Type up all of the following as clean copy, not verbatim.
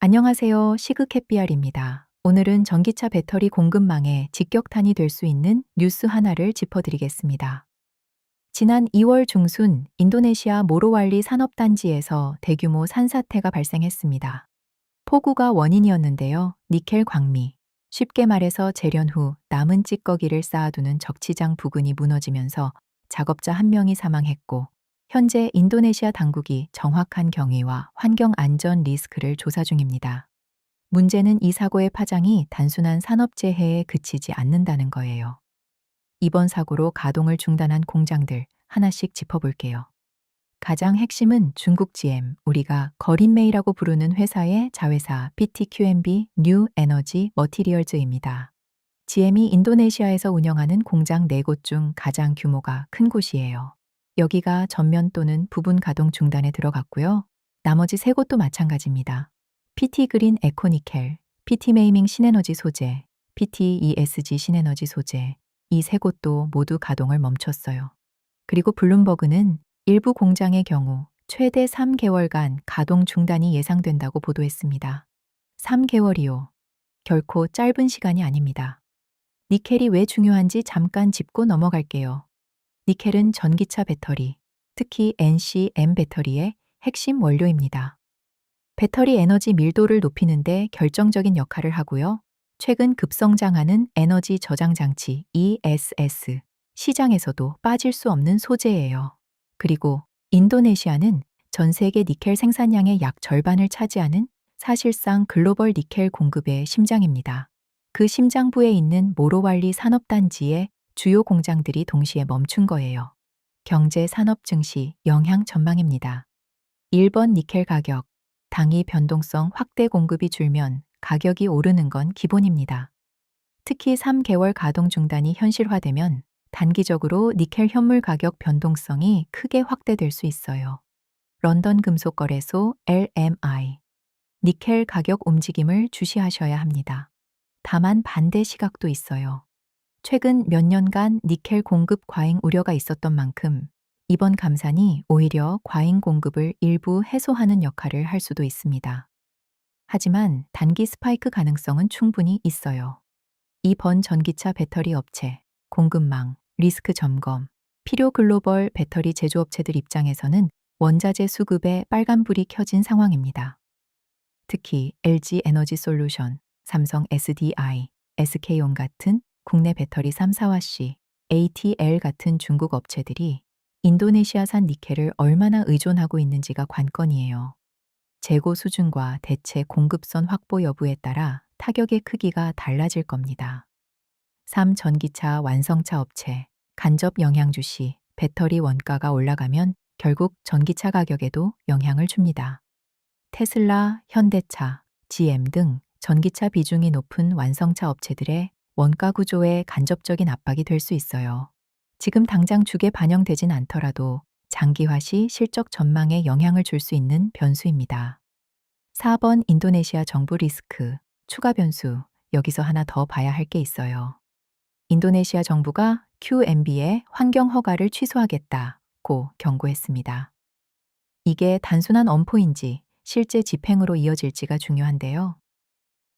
안녕하세요. 시그캣비알입니다. 오늘은 전기차 배터리 공급망에 직격탄이 될 수 있는 뉴스 하나를 짚어드리겠습니다. 지난 2월 중순 인도네시아 모로왈리 산업단지에서 대규모 산사태가 발생했습니다. 폭우가 원인이었는데요. 니켈 광미, 쉽게 말해서 재련 후 남은 찌꺼기를 쌓아두는 적치장 부근이 무너지면서 작업자 한 명이 사망했고, 현재 인도네시아 당국이 정확한 경위와 환경 안전 리스크를 조사 중입니다. 문제는 이 사고의 파장이 단순한 산업재해에 그치지 않는다는 거예요. 이번 사고로 가동을 중단한 공장들 하나씩 짚어볼게요. 가장 핵심은 중국 GM, 우리가 거린메이라고 부르는 회사의 자회사 PTQMB 뉴 에너지 머티리얼즈입니다. GM이 인도네시아에서 운영하는 공장 4곳 중 가장 규모가 큰 곳이에요. 여기가 전면 또는 부분 가동 중단에 들어갔고요. 나머지 3곳도 마찬가지입니다. PT 그린 에코니켈, PT 메이밍 신에너지 소재, PT ESG 신에너지 소재, 이 3곳도 모두 가동을 멈췄어요. 그리고 블룸버그는 일부 공장의 경우 최대 3개월간 가동 중단이 예상된다고 보도했습니다. 3개월이요. 결코 짧은 시간이 아닙니다. 니켈이 왜 중요한지 잠깐 짚고 넘어갈게요. 니켈은 전기차 배터리, 특히 NCM 배터리의 핵심 원료입니다. 배터리 에너지 밀도를 높이는데 결정적인 역할을 하고요. 최근 급성장하는 에너지 저장 장치 ESS 시장에서도 빠질 수 없는 소재예요. 그리고 인도네시아는 전 세계 니켈 생산량의 약 절반을 차지하는 사실상 글로벌 니켈 공급의 심장입니다. 그 심장부에 있는 모로왈리 산업단지의 주요 공장들이 동시에 멈춘 거예요. 경제 산업 증시 영향 전망입니다. 1번 니켈 가격. 당위 변동성 확대 공급이 줄면 가격이 오르는 건 기본입니다. 특히 3개월 가동 중단이 현실화되면 단기적으로 니켈 현물 가격 변동성이 크게 확대될 수 있어요. 런던 금속거래소 LMI. 니켈 가격 움직임을 주시하셔야 합니다. 다만 반대 시각도 있어요. 최근 몇 년간 니켈 공급 과잉 우려가 있었던 만큼 이번 감산이 오히려 과잉 공급을 일부 해소하는 역할을 할 수도 있습니다. 하지만 단기 스파이크 가능성은 충분히 있어요. 이번 전기차 배터리 업체, 공급망, 리스크 점검, 필요 글로벌 배터리 제조업체들 입장에서는 원자재 수급에 빨간불이 켜진 상황입니다. 특히 LG 에너지 솔루션, 삼성 SDI, SK온 같은 국내 배터리 3사와씨, ATL 같은 중국 업체들이 인도네시아산 니켈을 얼마나 의존하고 있는지가 관건이에요. 재고 수준과 대체 공급선 확보 여부에 따라 타격의 크기가 달라질 겁니다. 3. 전기차 완성차 업체, 간접 영향 주시, 배터리 원가가 올라가면 결국 전기차 가격에도 영향을 줍니다. 테슬라, 현대차, GM 등 전기차 비중이 높은 완성차 업체들의 원가 구조에 간접적인 압박이 될 수 있어요. 지금 당장 주게 반영되진 않더라도 장기화 시 실적 전망에 영향을 줄 수 있는 변수입니다. 4번 인도네시아 정부 리스크, 추가 변수, 여기서 하나 더 봐야 할 게 있어요. 인도네시아 정부가 QMB의 환경 허가를 취소하겠다고 경고했습니다. 이게 단순한 엄포인지 실제 집행으로 이어질지가 중요한데요.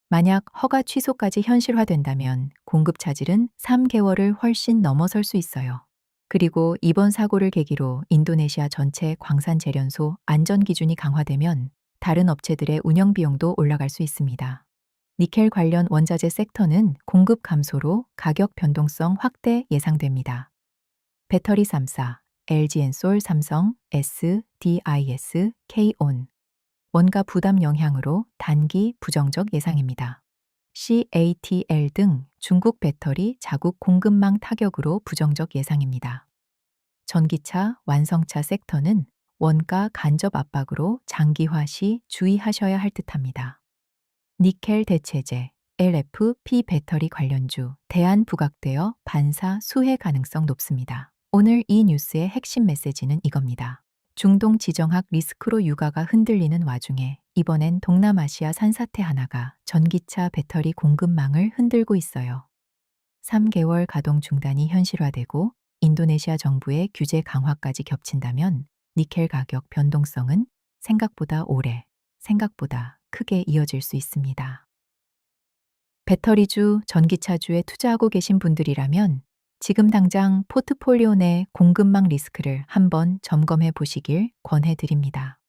만약 허가 취소까지 현실화된다면 공급 차질은 3개월을 훨씬 넘어설 수 있어요. 그리고 이번 사고를 계기로 인도네시아 전체 광산 재련소 안전 기준이 강화되면 다른 업체들의 운영 비용도 올라갈 수 있습니다. 니켈 관련 원자재 섹터는 공급 감소로 가격 변동성 확대 예상됩니다. 배터리 3사, LG엔솔, 삼성, SDIS, K온. 원가 부담 영향으로 단기 부정적 예상입니다. CATL 등 중국 배터리 자국 공급망 타격으로 부정적 예상입니다. 전기차, 완성차 섹터는 원가 간접 압박으로 장기화 시 주의하셔야 할 듯합니다. 니켈 대체재, LFP 배터리 관련주, 대안 부각되어 반사 수혜 가능성 높습니다. 오늘 이 뉴스의 핵심 메시지는 이겁니다. 중동 지정학 리스크로 유가가 흔들리는 와중에 이번엔 동남아시아 산사태 하나가 전기차 배터리 공급망을 흔들고 있어요. 3개월 가동 중단이 현실화되고 인도네시아 정부의 규제 강화까지 겹친다면 니켈 가격 변동성은 생각보다 오래, 생각보다 크게 이어질 수 있습니다. 배터리주, 전기차주에 투자하고 계신 분들이라면 지금 당장 포트폴리오 내 공급망 리스크를 한번 점검해 보시길 권해 드립니다.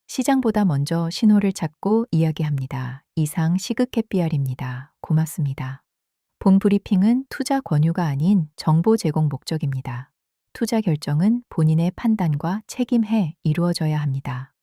시장보다 먼저 신호를 찾고 이야기합니다. 이상 시그캣비알입니다. 고맙습니다. 본 브리핑은 투자 권유가 아닌 정보 제공 목적입니다. 투자 결정은 본인의 판단과 책임해 이루어져야 합니다.